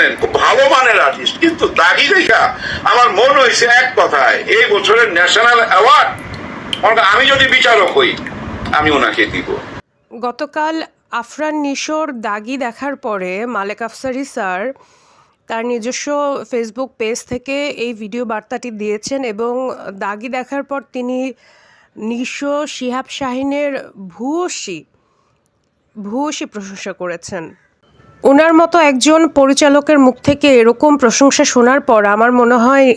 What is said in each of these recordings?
বুঝলেন, খুব ভালো মানের আর্টিস্ট, কিন্তু দাগি দেখা আমার মনে হয়েছে এক কথায় এই বছরের ন্যাশনাল অ্যাওয়ার্ড আমি যদি বিচারক হই আমি ওনাকে দিব। গতকাল আফরান নিশোর দাগি দেখার পরে মালেক আফসারী স্যার তার নিজস্ব ফেসবুক পেজ থেকে এই ভিডিও বার্তাটি দিয়েছেন এবং দাগি দেখার পর তিনি নিশো, শিহাব শাহীনের ভূয়সী প্রশংসা করেছেন। ওনার মতো একজন পরিচালকের মুখ থেকে এরকম প্রশংসা শোনার পর আমার মনে হয়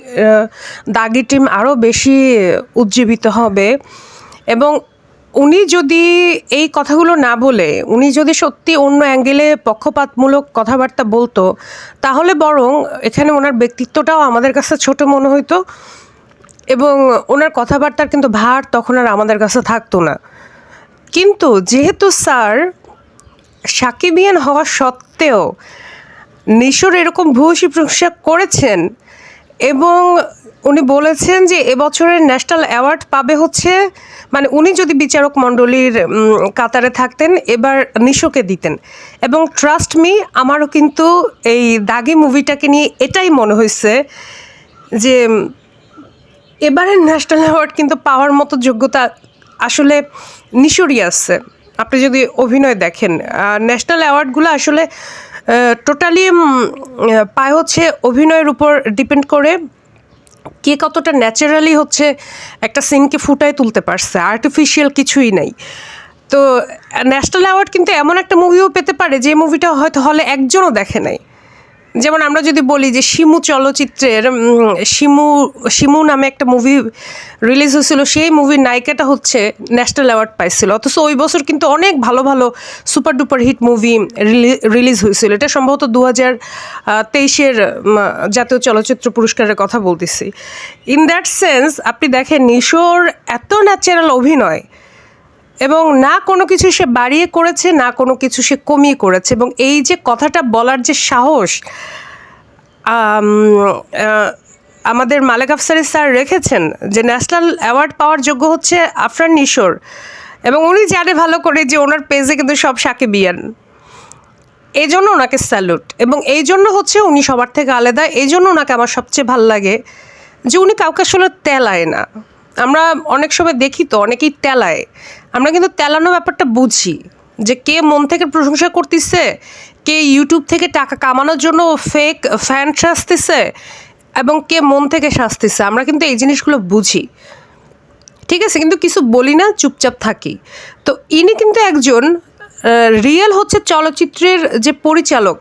দাগি টিম আরও বেশি উজ্জীবিত হবে এবং উনি যদি এই কথাগুলো না বলে উনি যদি সত্যি অন্য অ্যাঙ্গেলে পক্ষপাতমূলক কথাবার্তা বলতো তাহলে বরং এখানে ওনার ব্যক্তিত্বটাও আমাদের কাছে ছোট মনে হইতো এবং ওনার কথাবার্তার কিন্তু ভার তখন আর আমাদের কাছে থাকতো না। কিন্তু যেহেতু স্যার সাকিবিয়ান হওয়া সত্ত্বেও নিশোর এরকম ভূয়সী প্রশংসা করেছেন এবং উনি বলেছেন যে এবছরের ন্যাশনাল অ্যাওয়ার্ড পাবে হচ্ছে, মানে উনি যদি বিচারক মণ্ডলীর কাতারে থাকতেন এবার নিশোকে দিতেন। এবং ট্রাস্ট মি, আমারও কিন্তু এই দাগি মুভিটাকে নিয়ে এটাই মনে হয়েছে যে এবারের ন্যাশনাল অ্যাওয়ার্ড কিন্তু পাওয়ার মতো যোগ্যতা আসলে নিশোরই আছে। আপনি যদি অভিনয় দেখেন, ন্যাশনাল অ্যাওয়ার্ডগুলো আসলে টোটালি পায় হচ্ছে অভিনয়ের উপর ডিপেন্ড করে, কে কতটা ন্যাচারালি হচ্ছে একটা সিনকে ফুটায় তুলতে পারছে, আর্টিফিশিয়াল কিছুই নাই। তো ন্যাশনাল অ্যাওয়ার্ড কিন্তু এমন একটা মুভিও পেতে পারে যে মুভিটা হয়তো হলে একজনও দেখে নাই। যেমন আমরা যদি বলি যে শিমু চলচ্চিত্রের শিমু নামে একটা মুভি রিলিজ হয়েছিল, সেই মুভির নায়িকাটা হচ্ছে ন্যাশনাল অ্যাওয়ার্ড পাইছিল, অথচ ওই বছর কিন্তু অনেক ভালো ভালো super duper hit movie release হয়েছিল। এটা সম্ভবত 2023-এর জাতীয় চলচ্চিত্র পুরস্কারের কথা বলতেছি। ইন দ্যাট সেন্স আপনি দেখেন নিশোর এত ন্যাচারাল অভিনয় এবং না কোনো কিছু সে বাড়িয়ে করেছে না কোনো কিছু সে কমিয়ে করেছে, এবং এই যে কথাটা বলার যে সাহস আমাদের মালেক আফসারী স্যার রেখেছেন যে ন্যাশনাল অ্যাওয়ার্ড পাওয়ার যোগ্য হচ্ছে আফরান নিশোর, এবং উনি জানে ভালো করে যে ওনার পেজে কিন্তু সব সাকিবিয়ান, এই জন্য ওনাকে স্যালুট। এবং এই জন্য হচ্ছে উনি সবার থেকে আলাদা, এই জন্য ওনাকে আমার সবচেয়ে ভাল লাগে যে উনি কাউকে আসলে তেলায় না। আমরা অনেক সময় দেখি তো অনেকেই তেলায়, আমরা কিন্তু তেলানো ব্যাপারটা বুঝি যে কে মন থেকে প্রশংসা করতেছে, কে ইউটিউব থেকে টাকা কামানোর জন্য ফেক ফ্যান সাজতেছে এবং কে মন থেকে সাজতেছে, আমরা কিন্তু এই জিনিসগুলো বুঝি, ঠিক আছে, কিন্তু কিছু বলি না, চুপচাপ থাকি। তো ইনি কিন্তু একজন রিয়েল হচ্ছে চলচ্চিত্রের যে পরিচালক,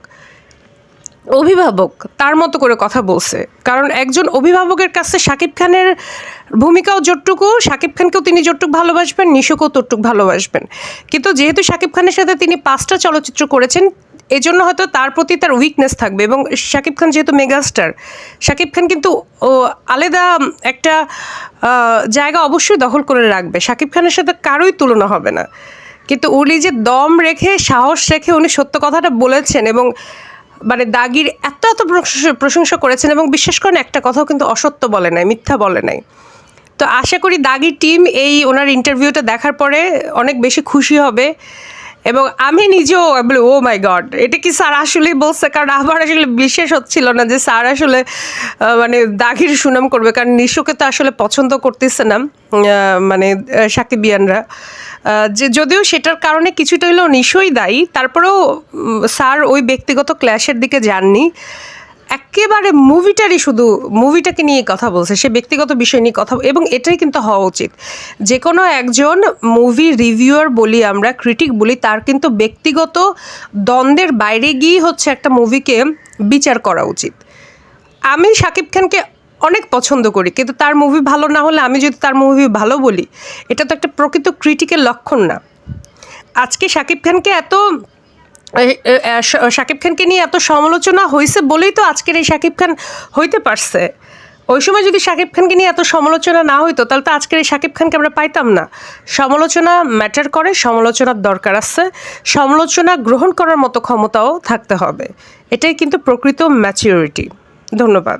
অভিভাবক, তার মতো করে কথা বলছে। কারণ একজন অভিভাবকের কাছে শাকিব খানের ভূমিকাও যতটুকু, শাকিব খানকেও তিনি যতটুকু ভালোবাসবেন, নিশোকেও ততটুকু ভালোবাসবেন। কিন্তু যেহেতু শাকিব খানের সাথে তিনি 5টা চলচ্চিত্র করেছেন, এই জন্য হয়তো তার প্রতি তার উইকনেস থাকবে। এবং শাকিব খান যেহেতু মেগাস্টার, শাকিব খান কিন্তু আলাদা একটা জায়গা অবশ্যই দখল করে রাখবে, শাকিব খানের সাথে কারোই তুলনা হবে না। কিন্তু উনি যে দম রেখে সাহস রেখে উনি সত্য কথাটা বলেছেন এবং মানে দাগির এত প্রশংসা করেছেন, এবং বিশ্বাস করেন একটা কথাও কিন্তু অসত্য বলে নাই, মিথ্যা বলে নাই। তো আশা করি দাগির টিম এই ওনার ইন্টারভিউটা দেখার পরে অনেক বেশি খুশি হবে। এবং আমি নিজেও বলি ও মাই গড, এটা কি স্যার আসলেই বলছে? কারণ আমার আসলে বিশ্বাস হচ্ছিল না যে স্যার আসলে মানে দাগির সুনাম করবে, কারণ নিশোকে তো আসলে পছন্দ করতেছে না মানে সাকিবিয়ানরা, যে যদিও সেটার কারণে কিছুটা হলেও নিশোই দায়ী, তারপরেও স্যার ওই ব্যক্তিগত ক্ল্যাশের দিকে যাননি, একেবারে মুভিটাকে নিয়ে কথা বলছে, সে ব্যক্তিগত বিষয় নিয়ে কথা, এবং এটাই কিন্তু হওয়া উচিত। যে কোনো একজন মুভি রিভিউয়ার বলি আমরা, ক্রিটিক বলি, তার কিন্তু ব্যক্তিগত দ্বন্দ্বের বাইরে গিয়ে হচ্ছে একটা মুভিকে বিচার করা উচিত। আমি শাকিব খানকে অনেক পছন্দ করি, কিন্তু তার মুভি ভালো না হলে আমি যদি তার মুভি ভালো বলি, এটা তো একটা প্রকৃত ক্রিটিকের লক্ষণ না। আজকে শাকিব খানকে নিয়ে এত সমালোচনা হয়েছে বলেই তো আজকের এই শাকিব খান হইতে পারছে। ওই সময় যদি শাকিব খানকে নিয়ে এত সমালোচনা না হইতো তাহলে তো আজকের এই শাকিব খানকে আমরা পাইতাম না। সমালোচনা ম্যাটার করে, সমালোচনার দরকার আছে, সমালোচনা গ্রহণ করার মতো ক্ষমতাও থাকতে হবে, এটাই কিন্তু প্রকৃত ম্যাচিউরিটি। ধন্যবাদ।